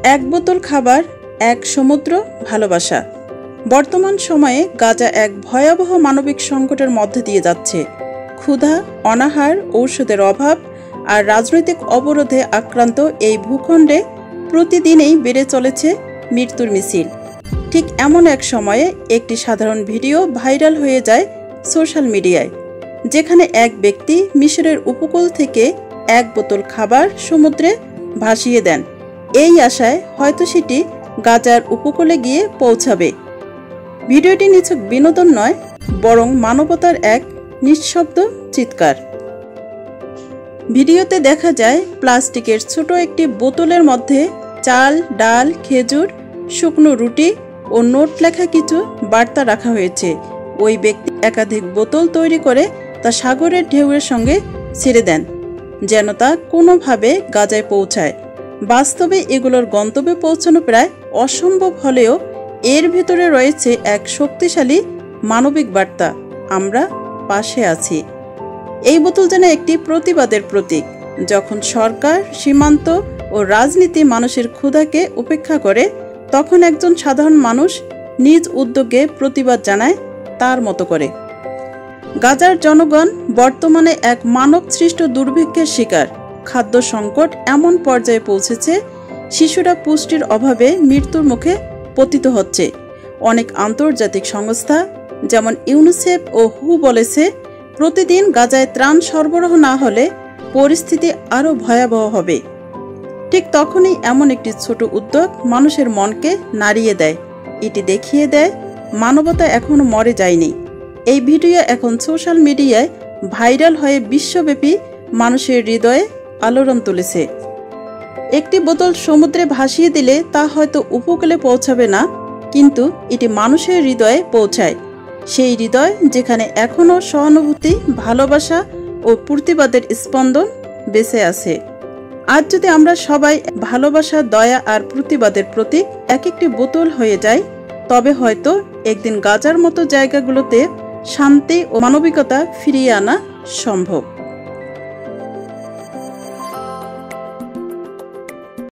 এক বোতল খাবার, এক সমুদ্র ভালোবাসা। বর্তমান সময়ে গাজা এক ভয়াবহ মানবিক সংকটের মধ্যে দিয়ে যাচ্ছে। ক্ষুধা, অনাহার, ঔষধের অভাব আর রাজনৈতিক অবরোধে আক্রান্ত এই ভূখণ্ডে প্রতিদিনই বেড়ে চলেছে মৃত্যুর মিছিল। ঠিক এমন এক সময়ে একটি সাধারণ ভিডিও ভাইরাল হয়ে যায় সোশ্যাল মিডিয়ায়, যেখানে এক ব্যক্তি মিশরের উপকূল থেকে এক বোতল খাবার সমুদ্রে ভাসিয়ে দেন, এই আশায় হয়তো সেটি গাজার উপকূলে গিয়ে পৌঁছাবে। ভিডিওটি নিছক বিনোদন নয়, বরং মানবতার এক নিঃশব্দ চিৎকার। ভিডিওতে দেখা যায় প্লাস্টিকের ছোট একটি বোতলের মধ্যে চাল, ডাল, খেজুর, শুকনো রুটি ও নোট লেখা কিছু বার্তা রাখা হয়েছে। ওই ব্যক্তি একাধিক বোতল তৈরি করে তা সাগরের ঢেউয়ের সঙ্গে ছেড়ে দেন, যেন তা কোনোভাবে গাজায় পৌঁছায়। বাস্তবে এগুলোর গন্তব্যে পৌঁছানো প্রায় অসম্ভব হলেও এর ভিতরে রয়েছে এক শক্তিশালী মানবিক বার্তা: আমরা পাশে আছি। এই বোতল যেন একটি প্রতিবাদের প্রতীক। যখন সরকার, সীমান্ত ও রাজনীতি মানুষের ক্ষুধাকে উপেক্ষা করে, তখন একজন সাধারণ মানুষ নিজ উদ্যোগে প্রতিবাদ জানায় তার মতো করে। গাজার জনগণ বর্তমানে এক মানব সৃষ্ট দুর্ভিক্ষের শিকার। খাদ্য সংকট এমন পর্যায়ে পৌঁছেছে, শিশুরা পুষ্টির অভাবে মৃত্যুর মুখে পতিত হচ্ছে। অনেক আন্তর্জাতিক সংস্থা যেমন ইউনিসেফ ও হু বলেছে, প্রতিদিন গাজায় ত্রাণ সরবরাহ না হলে পরিস্থিতি আরও ভয়াবহ হবে। ঠিক তখনই এমন একটি ছোট উদ্যোগ মানুষের মনকে নাড়িয়ে দেয়। এটি দেখিয়ে দেয় মানবতা এখনো মরে যায়নি। এই ভিডিও এখন সোশ্যাল মিডিয়ায় ভাইরাল হয়ে বিশ্বব্যাপী মানুষের হৃদয়ে আলোড়ন তুলেছে। একটি বোতল সমুদ্রে ভাসিয়ে দিলে তা হয়তো উপকূলে পৌঁছাবে না, কিন্তু এটি মানুষের হৃদয়ে পৌঁছায়। সেই হৃদয় যেখানে এখনও সহানুভূতি, ভালোবাসা ও প্রতিবাদের স্পন্দন বেঁচে আছে। আজ যদি আমরা সবাই ভালোবাসা, দয়া আর প্রতিবাদের প্রতীক এক একটি বোতল হয়ে যাই, তবে হয়তো একদিন গাজার মতো জায়গাগুলোতে শান্তি ও মানবিকতা ফিরিয়ে আনা সম্ভব।